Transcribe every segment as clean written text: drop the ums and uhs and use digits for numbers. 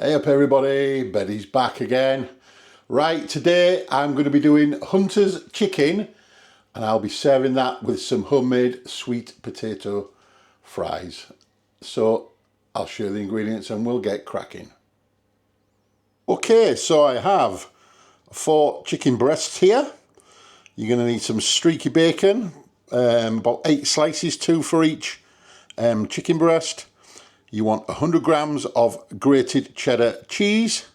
Hey up everybody, Betty's back again. Right, today I'm going to be doing Hunter's chicken and I'll be serving that with some homemade sweet potato fries. So I'll share the ingredients and we'll get cracking. Okay, so I have 4 chicken breasts here. You're going to need some streaky bacon, about 8 slices, 2 for each chicken breast. You want 100 grams of grated cheddar cheese,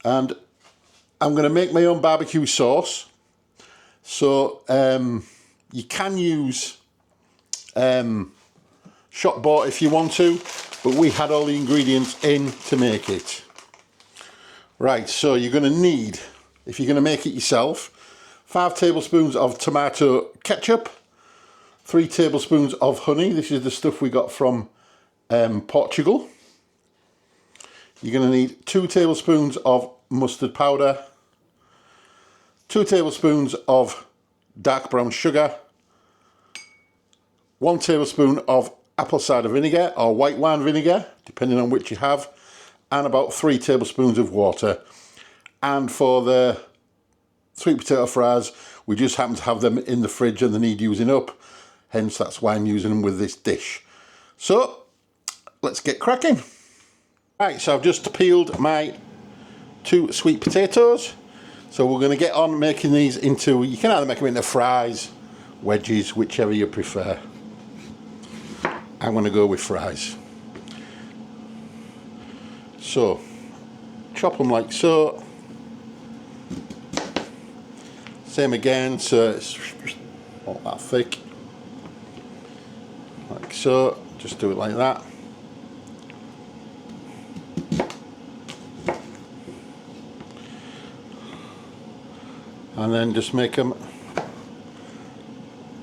and I'm going to make my own barbecue sauce. So you can use shop bought if you want to, but we had all the ingredients in to make it. Right, so you're going to need, if you're going to make it yourself, 5 tablespoons of tomato ketchup, 3 tablespoons of honey. This is the stuff we got from Portugal. You're going to need 2 tablespoons of mustard powder, 2 tablespoons of dark brown sugar, 1 tablespoon of apple cider vinegar or white wine vinegar, depending on which you have, and about 3 tablespoons of water. And for the sweet potato fries, we just happen to have them in the fridge and they need using up, hence that's why I'm using them with this dish. So let's get cracking. Right, so I've just peeled my 2 sweet potatoes. So we're going to get on making these into, you can either make them into fries, wedges, whichever you prefer. I'm going to go with fries. So, chop them like so. Same again, so it's not that thick. Like so, just do it like that. And then just make them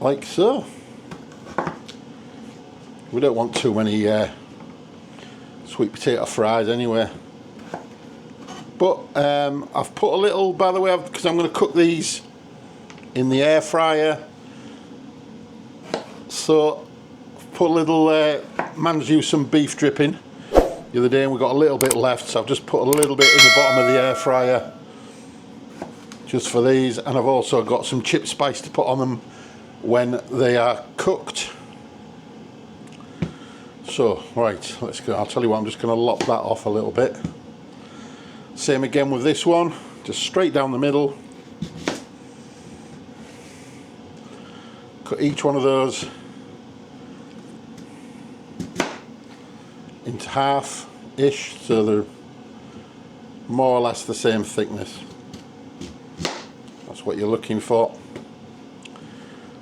like so. We don't want too many sweet potato fries anyway. But I've put a little, by the way, because I'm going to cook these in the air fryer. So I've put a little man's used some beef dripping the other day and we got a little bit left, so I've just put a little bit in the bottom of the air fryer just for these, and I've also got some chip spice to put on them when they are cooked. So right, let's go. I'll tell you what, I'm just going to lop that off a little bit. Same again with this one, just straight down the middle. Cut each one of those into half-ish, so they're more or less the same thickness. That's what you're looking for.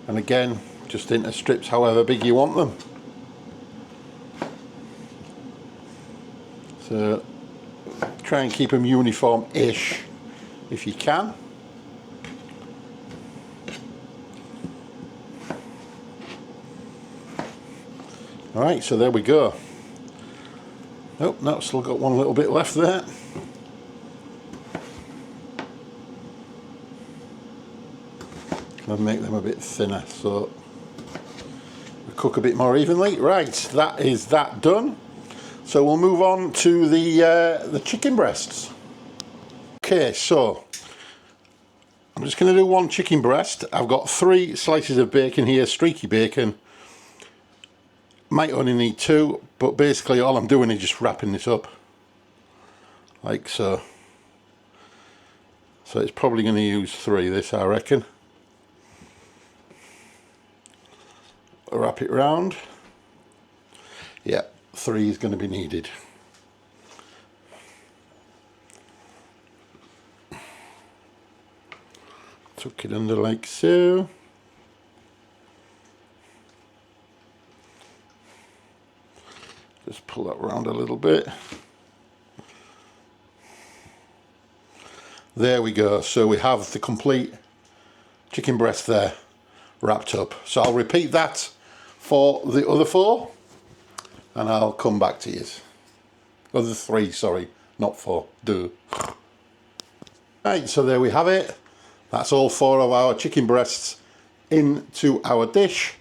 And again, just into strips however big you want them. So try and keep them uniform-ish if you can. Alright, so there we go. Oh, no, still got one little bit left there. I'll make them a bit thinner so they cook a bit more evenly. Right, that is that done. So we'll move on to the chicken breasts. Okay, so I'm just going to do 1 chicken breast. I've got 3 slices of bacon here, streaky bacon. Might only need 2, but basically all I'm doing is just wrapping this up like so. So it's probably going to use 3, this I reckon. Wrap it round. Yeah, 3 is going to be needed. Tuck it under like so. Just pull that round a little bit. There we go. So we have the complete chicken breast there wrapped up. So I'll repeat that for the other 4 and I'll come back to you. Other 3, sorry, not 4. Duh. Right, so there we have it. That's all 4 of our chicken breasts into our dish.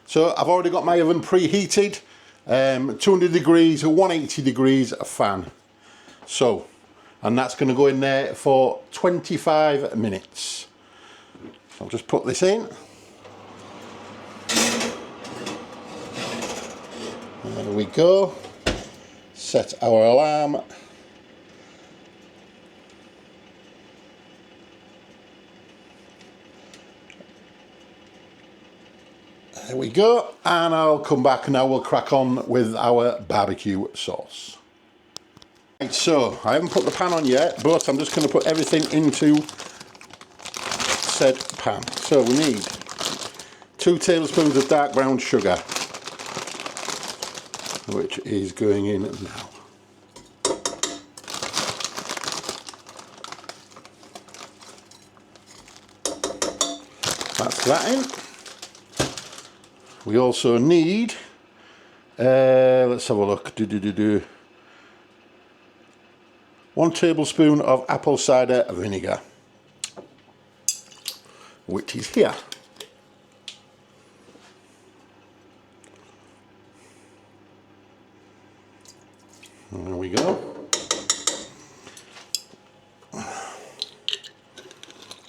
So I've already got my oven preheated. 200 degrees or 180 degrees fan. So, and that's going to go in there for 25 minutes. So I'll just put this in. There we go. Set our alarm. There we go, and I'll come back and now we'll crack on with our barbecue sauce. Right, so I haven't put the pan on yet, but I'm just going to put everything into said pan. So we need 2 tablespoons of dark brown sugar, which is going in now. That's that in. We also need, let's have a look, 1 tablespoon of apple cider vinegar, which is here. There we go.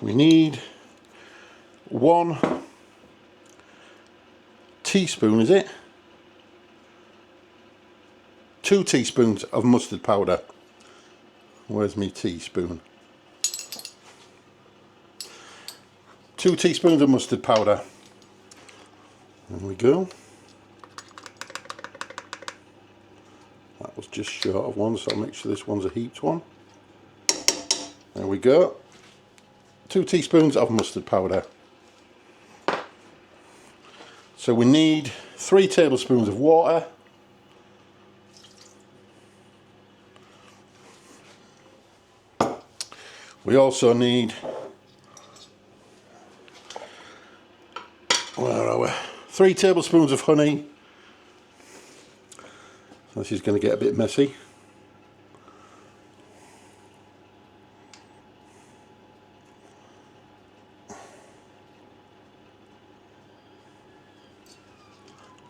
We need 1 teaspoon, is it? 2 teaspoons of mustard powder. Where's my teaspoon? 2 teaspoons of mustard powder. There we go. That was just short of 1, so I'll make sure this one's a heaped one. There we go. 2 teaspoons of mustard powder. So we need 3 tablespoons of water. We also need, where are we? 3 tablespoons of honey. This is going to get a bit messy.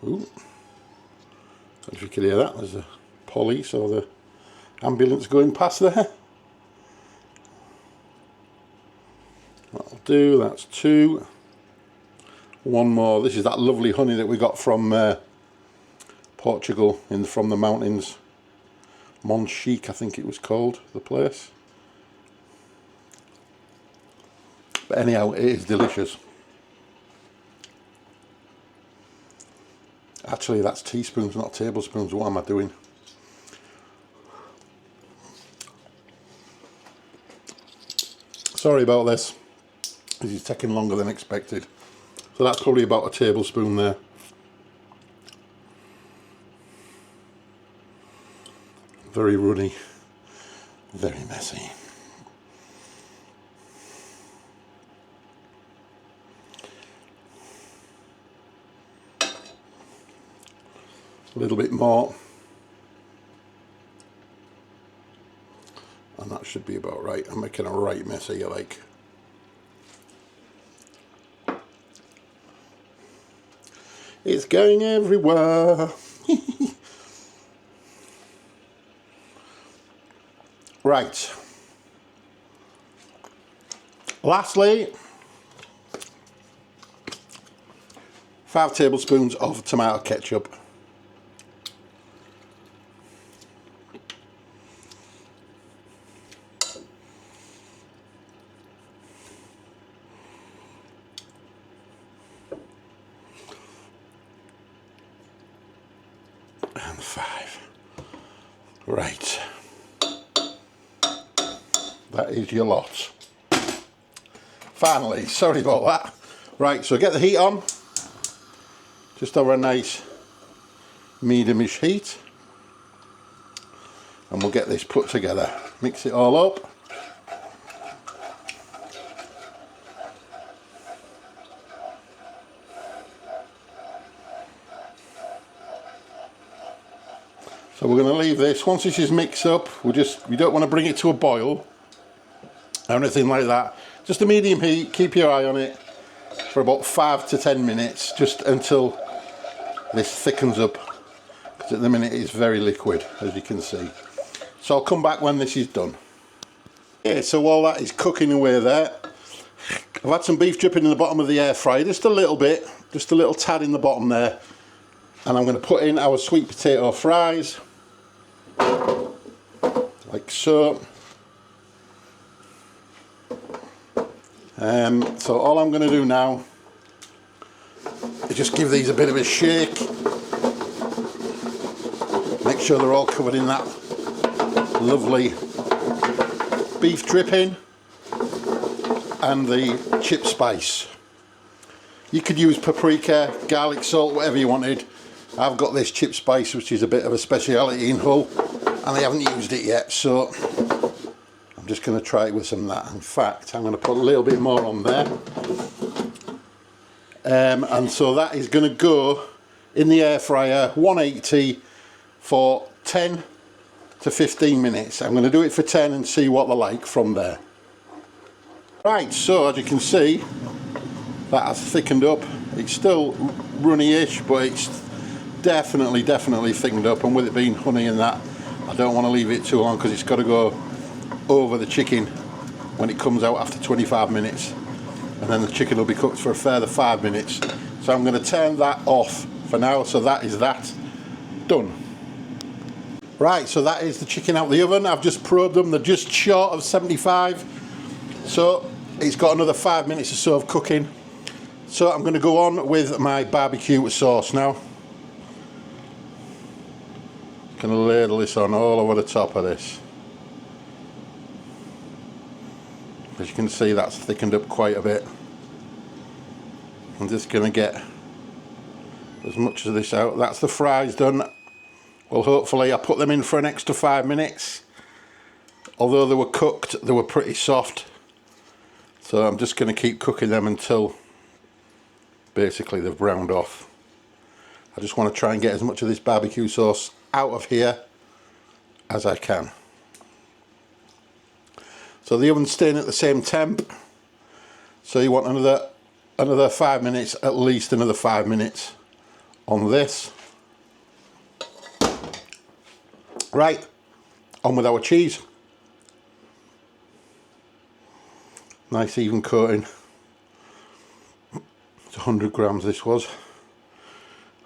Ooh. If you can hear that, there's a police or the ambulance going past there. That'll do, that's 2. 1 more. This is that lovely honey that we got from Portugal, from the mountains. Monchique, I think it was called, the place. But anyhow, it is delicious. Actually, that's teaspoons, not tablespoons. What am I doing? Sorry about this. This is taking longer than expected. So that's probably about a tablespoon there. Very runny, very messy. A little bit more. And that should be about right. I'm making a right mess here, like. It's going everywhere. Right. Lastly, 5 tablespoons of tomato ketchup. And 5. Right. That is your lot. Finally, sorry about that. Right, so get the heat on. Just over a nice medium-ish heat. And we'll get this put together. Mix it all up. So we're going to leave this. Once this is mixed up, we don't want to bring it to a boil or anything like that. Just a medium heat, keep your eye on it for about 5 to 10 minutes, just until this thickens up. At the minute it's very liquid, as you can see. So I'll come back when this is done. Okay, so while that is cooking away there, I've had some beef dripping in the bottom of the air fryer, just a little bit, just a little tad in the bottom there. And I'm going to put in our sweet potato fries, like so. So all I'm going to do now is just give these a bit of a shake. Make sure they're all covered in that lovely beef dripping and the chip spice. You could use paprika, garlic salt, whatever you wanted. I've got this chip spice, which is a bit of a speciality in Hull, and I haven't used it yet, so I'm just going to try it with some of that. In fact, I'm going to put a little bit more on there. And so that is going to go in the air fryer, 180 for 10 to 15 minutes. I'm going to do it for 10 and see what they're like from there. Right, so as you can see, that has thickened up. It's still runny-ish, but it's definitely thickened up, and with it being honey and that, I don't want to leave it too long because it's got to go over the chicken when it comes out after 25 minutes, and then the chicken will be cooked for a further 5 minutes. So I'm going to turn that off for now. So that is that done. Right, so that is the chicken out the oven. I've just probed them, they're just short of 75, so it's got another 5 minutes or so of cooking. So I'm going to go on with my barbecue sauce now. Going to ladle this on all over the top of this. As you can see, that's thickened up quite a bit. I'm just going to get as much of this out. That's the fries done. Well, hopefully I put them in for an extra 5 minutes. Although they were cooked, they were pretty soft. So I'm just going to keep cooking them until basically they've browned off. I just want to try and get as much of this barbecue sauce out of here as I can. So the oven's staying at the same temp, so you want another 5 minutes, at least another 5 minutes on this. Right, on with our cheese. Nice even coating. It's 100 grams this was.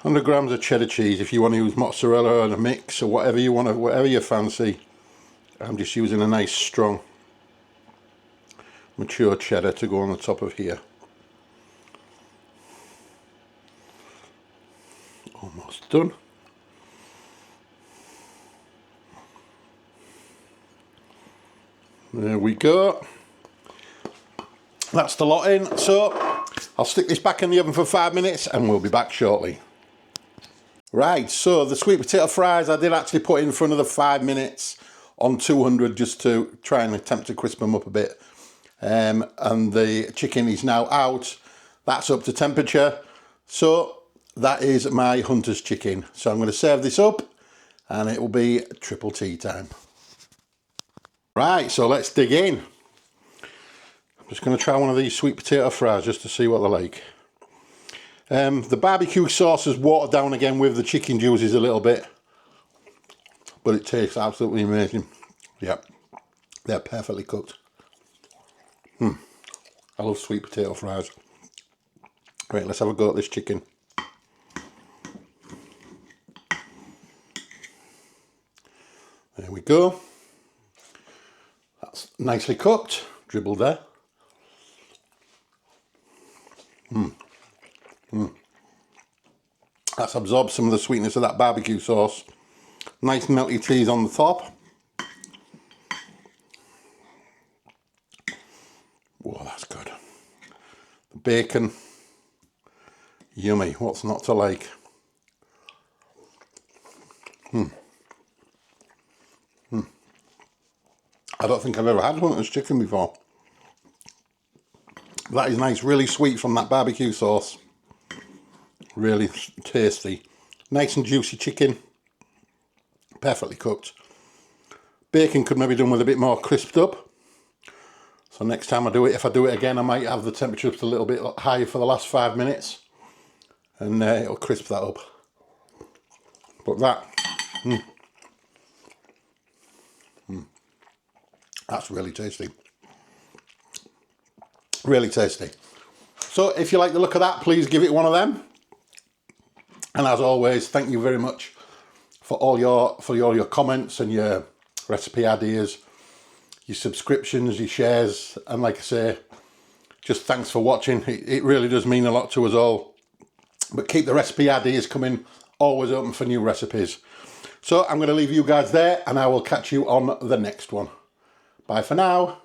100 grams of cheddar cheese. If you want to use mozzarella or a mix or whatever you want, whatever you fancy. I'm just using a nice strong mature cheddar to go on the top of here. Almost done. There we go. That's the lot in. So I'll stick this back in the oven for 5 minutes and we'll be back shortly. Right, so the sweet potato fries I did actually put in for another 5 minutes on 200 just to try and attempt to crisp them up a bit. And the chicken is now out. That's up to temperature. So that is my Hunter's chicken. So I'm going to serve this up and it will be triple tea time. Right, so let's dig in. I'm just going to try one of these sweet potato fries just to see what they're like. The barbecue sauce is watered down again with the chicken juices a little bit, but it tastes absolutely amazing. Yep, they're perfectly cooked. I love sweet potato fries. Right, let's have a go at this chicken. There we go. That's nicely cooked, dribbled there. That's absorbed some of the sweetness of that barbecue sauce. Nice melty cheese on the top. Whoa, that's good. The bacon, yummy. What's not to like? I don't think I've ever had Hunter's chicken before. That is nice, really sweet from that barbecue sauce. Really tasty. Nice and juicy chicken. Perfectly cooked. Bacon could maybe done with a bit more crisped up. So next time I do it, if I do it again, I might have the temperature just a little bit higher for the last 5 minutes. And it'll crisp that up. But that, that's really tasty. Really tasty. So if you like the look of that, please give it one of them. And as always, thank you very much for all your comments and your recipe ideas, your subscriptions, your shares, and like I say, just thanks for watching. It really does mean a lot to us all. But keep the recipe ideas coming, always open for new recipes. So I'm going to leave you guys there, and I will catch you on the next one. Bye for now.